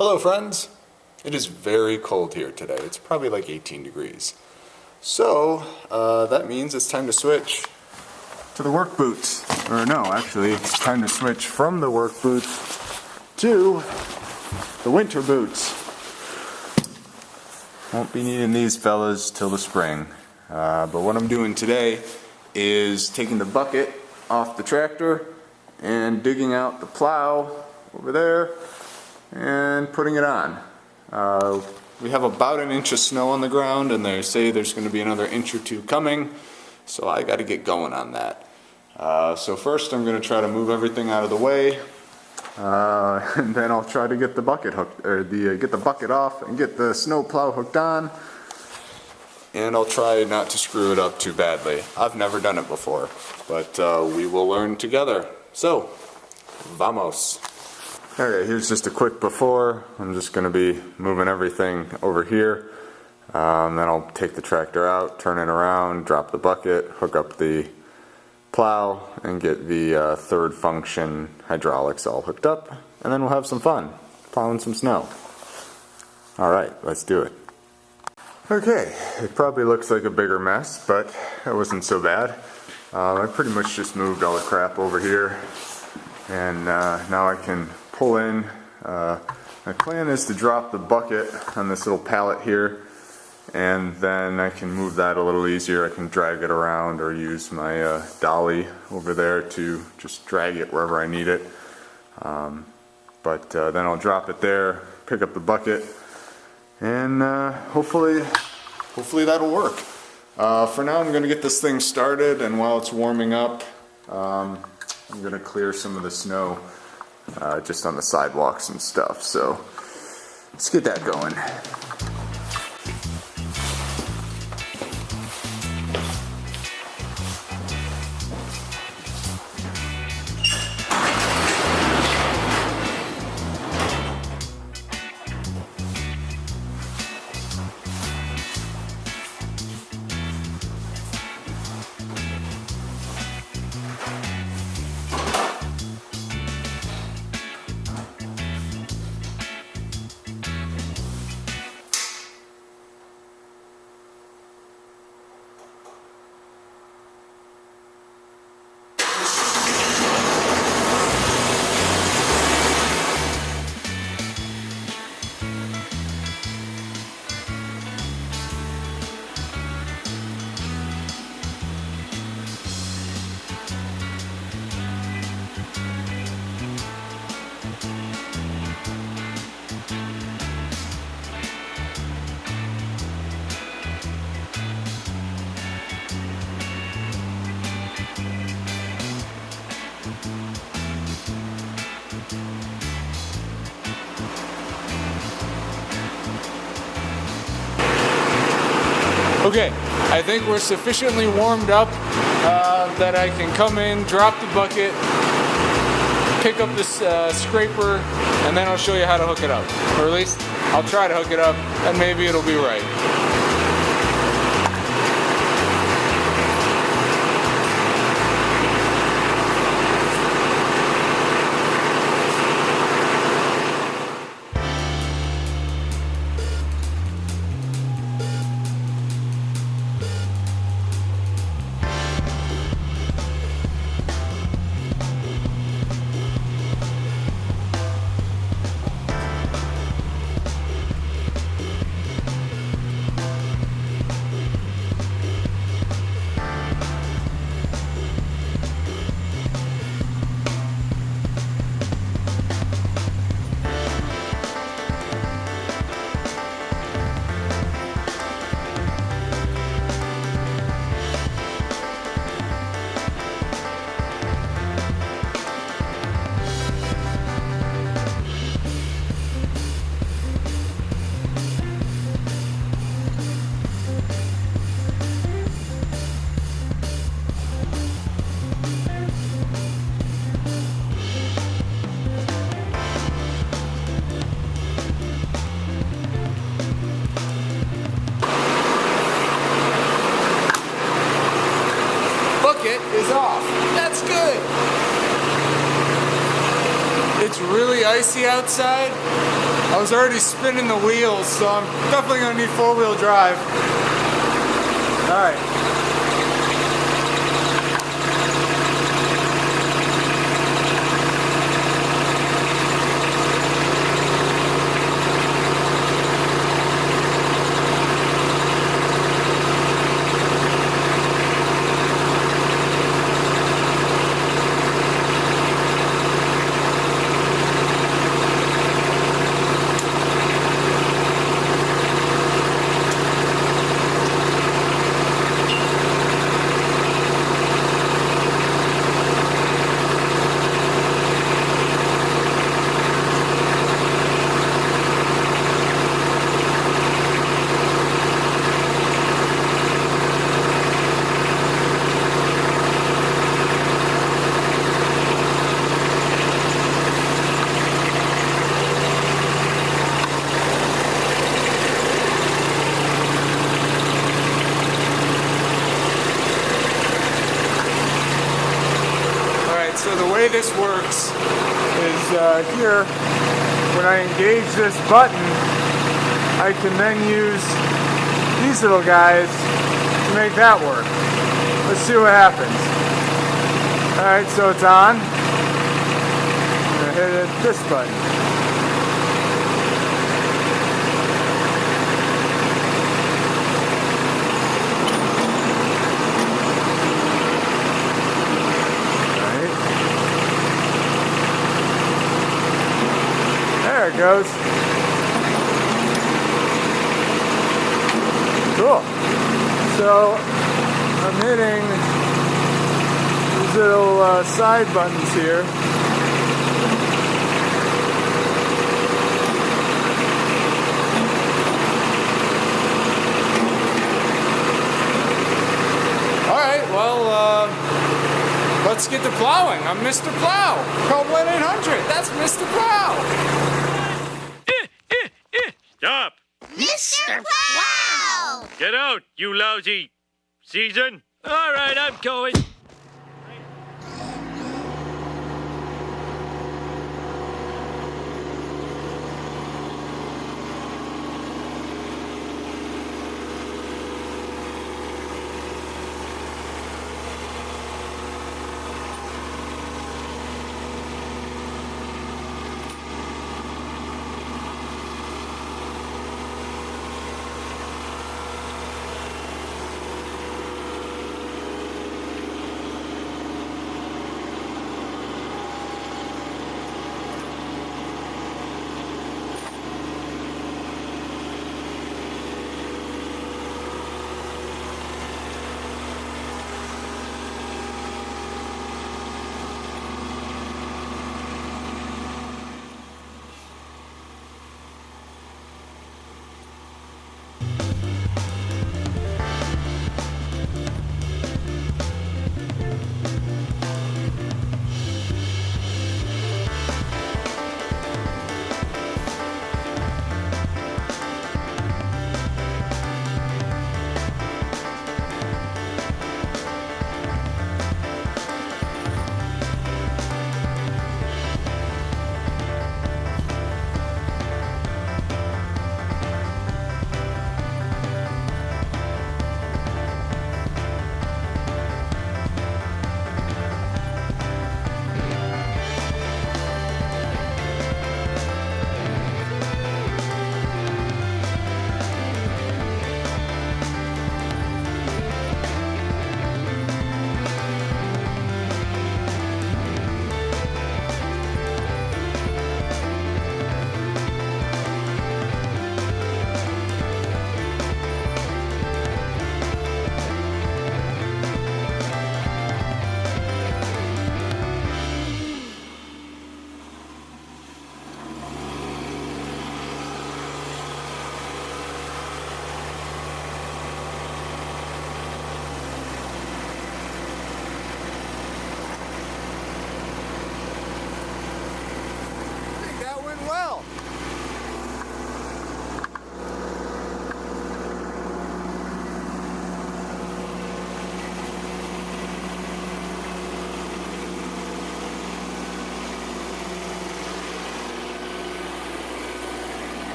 Hello friends! It is very cold here today. It's probably like 18 degrees. So that means it's time to switch to the work boots. Or no, actually it's time to switch from the work boots to the winter boots. Won't be needing these fellas till the spring. But what I'm doing today is taking the bucket off the tractor and digging out the plow over there and putting it on. We have about an inch of snow on the ground, and they say there's going to be another inch or two coming, so I got to get going on that. So first I'm going to try to move everything out of the way, and then I'll try to get the bucket hooked, or get the bucket off and get the snow plow hooked on, and I'll try not to screw it up too badly. I've never done it before, but we will learn together. So, vamos. Alright, here's just a quick before. I'm just going to be moving everything over here. Then I'll take the tractor out, turn it around, drop the bucket, hook up the plow, and get the third function hydraulics all hooked up. And then we'll have some fun, plowing some snow. Alright, let's do it. Okay, it probably looks like a bigger mess, but it wasn't so bad. I pretty much just moved all the crap over here. And now I can pull in. My plan is to drop the bucket on this little pallet here, and then I can move that a little easier. I can drag it around or use my dolly over there to just drag it wherever I need it. But then I'll drop it there, pick up the bucket, and hopefully that'll work. For now I'm going to get this thing started, and while it's warming up, I'm going to clear some of the snow just on the sidewalks and stuff. So let's get that going. Okay, I think we're sufficiently warmed up that I can come in, drop the bucket, pick up this scraper, and then I'll show you how to hook it up. Or at least I'll try to hook it up, and maybe it'll be right. is off. That's good. It's really icy outside, I was already spinning the wheels, so I'm definitely going to need four-wheel drive. Alright. So the way this works is here, when I engage this button, I can then use these little guys to make that work. Let's see what happens. Alright, so it's on. I'm going to hit this button. There it goes. Cool. So I'm hitting these little side buttons here. Alright, well, let's get to plowing. I'm Mr. Plow. Call 1-800. That's Mr. Plow. Stop! Mr. Plow! Get out, you lousy season! All right, I'm going.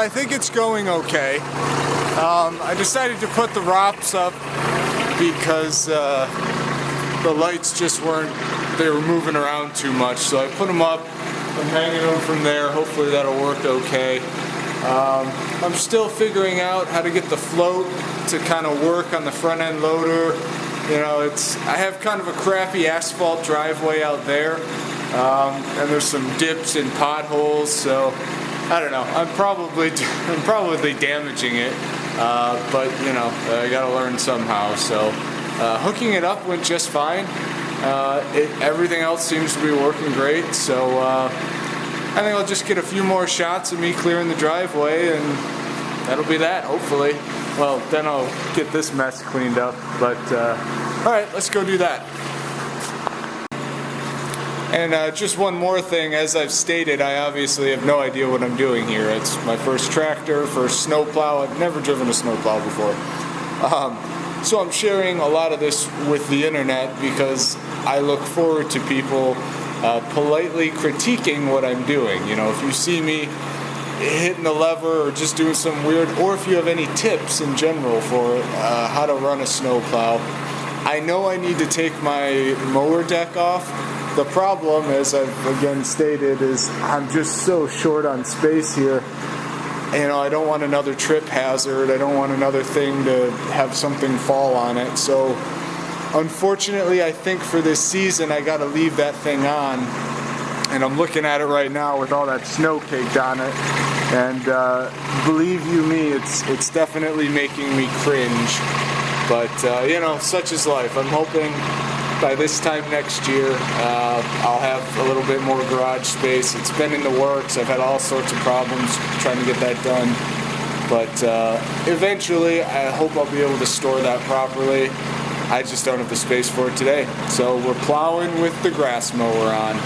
I think it's going okay. I decided to put the ROPS up because the lights just weren't, they were moving around too much, so I put them up. I'm hanging them from there. Hopefully that'll work okay. I'm still figuring out how to get the float to kind of work on the front end loader. You know, I have kind of a crappy asphalt driveway out there, and there's some dips and potholes, so I don't know. I'm probably damaging it, but you know, I gotta learn somehow. So hooking it up went just fine. Everything else seems to be working great, so I think I'll just get a few more shots of me clearing the driveway, and that'll be that, hopefully. Well, then I'll get this mess cleaned up, but alright, let's go do that. And just one more thing, as I've stated, I obviously have no idea what I'm doing here. It's my first tractor, first snowplow. I've never driven a snowplow before. So I'm sharing a lot of this with the internet because I look forward to people politely critiquing what I'm doing. You know, if you see me hitting the lever or just doing some weird, or if you have any tips in general for how to run a snowplow. I know I need to take my mower deck off. The problem, as I've again stated, is I'm just so short on space here. You know, I don't want another trip hazard. I don't want another thing to have something fall on it. So unfortunately, I think for this season I gotta leave that thing on. And I'm looking at it right now with all that snow caked on it. And believe you me, it's definitely making me cringe. But you know, such is life. I'm hoping by this time next year I'll have a little bit more garage space. It's been in the works. I've had all sorts of problems trying to get that done. But eventually I hope I'll be able to store that properly. I just don't have the space for it today. So we're plowing with the grass mower on.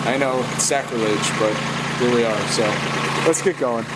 I know, it's sacrilege, but here we are. So let's get going.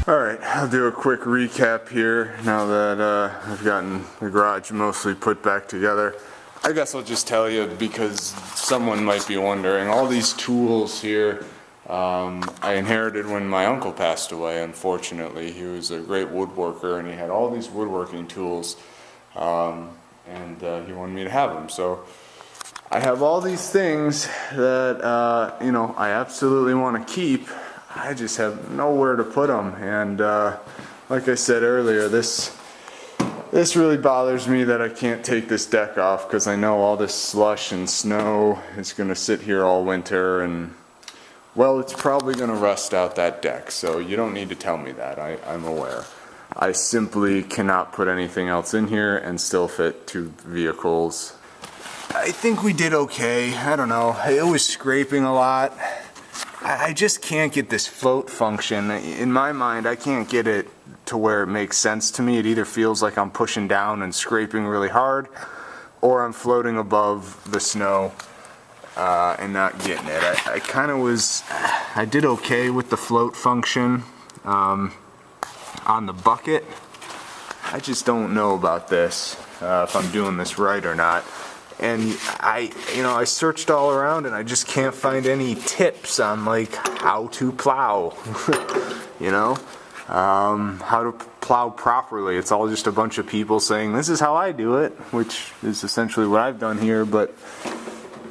Alright, I'll do a quick recap here now that I've gotten the garage mostly put back together. I guess I'll just tell you because someone might be wondering. All these tools here, I inherited when my uncle passed away, unfortunately. He was a great woodworker and he had all these woodworking tools, and he wanted me to have them. So I have all these things that, you know, I absolutely want to keep. I just have nowhere to put them, and like I said earlier, this really bothers me that I can't take this deck off because I know all this slush and snow is going to sit here all winter, and well, it's probably going to rust out that deck, so you don't need to tell me that. I'm aware. I simply cannot put anything else in here and still fit 2 vehicles. I think we did okay. I don't know. It was scraping a lot. I just can't get this float function. In my mind, I can't get it to where it makes sense to me. It either feels like I'm pushing down and scraping really hard, or I'm floating above the snow and not getting it. I did okay with the float function on the bucket. I just don't know about this, if I'm doing this right or not. And I searched all around and I just can't find any tips on like how to plow, you know, how to plow properly. It's all just a bunch of people saying this is how I do it, which is essentially what I've done here. But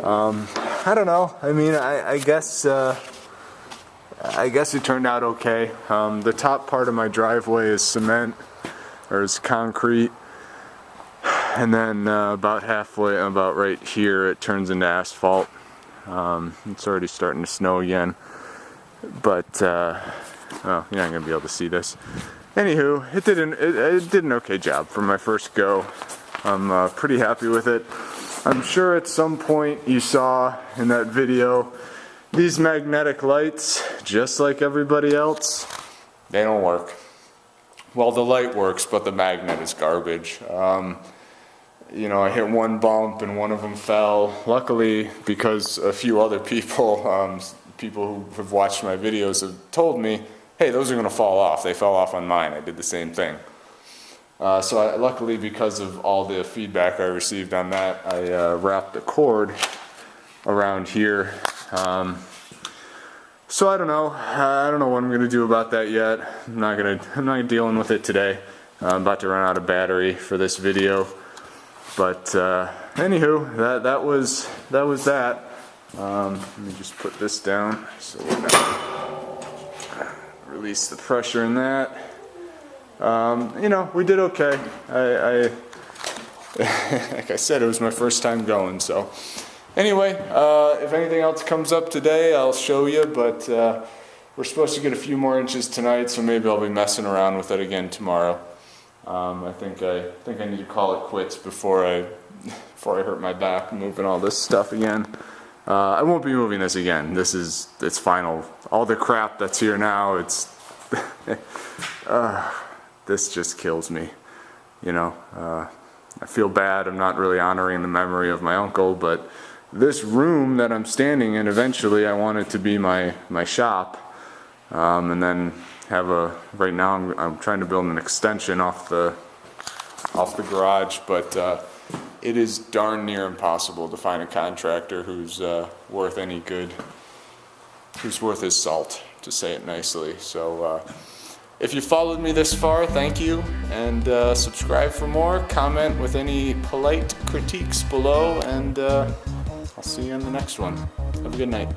I don't know. I mean, I guess it turned out okay. The top part of my driveway is cement, or is concrete. And then about halfway, about right here, it turns into asphalt. It's already starting to snow again. But, well, you're not going to be able to see this. Anywho, it did an okay job for my first go. I'm pretty happy with it. I'm sure at some point you saw in that video, these magnetic lights, just like everybody else, they don't work. Well, the light works, but the magnet is garbage. You know, I hit one bump and one of them fell. Luckily, because a few other people, people who have watched my videos have told me, hey, those are going to fall off. They fell off on mine. I did the same thing. Luckily, because of all the feedback I received on that, I wrapped a cord around here. So I don't know. I don't know what I'm going to do about that yet. I'm not dealing with it today. I'm about to run out of battery for this video. But anywho, that was that. Let me just put this down so we're gonna release the pressure in that. You know, we did okay. Like I said, it was my first time going. So anyway, if anything else comes up today, I'll show you. But we're supposed to get a few more inches tonight, so maybe I'll be messing around with it again tomorrow. I think I need to call it quits before I hurt my back moving all this stuff again. I won't be moving this again. It's final. All the crap that's here now, it's this just kills me. You know, I feel bad. I'm not really honoring the memory of my uncle, but this room that I'm standing in, eventually I want it to be my shop, and then have right now I'm trying to build an extension off the garage, but it is darn near impossible to find a contractor who's worth any good, who's worth his salt, to say it nicely. So if you followed me this far, thank you, and subscribe for more, comment with any polite critiques below, and I'll see you on the next one. Have a good night.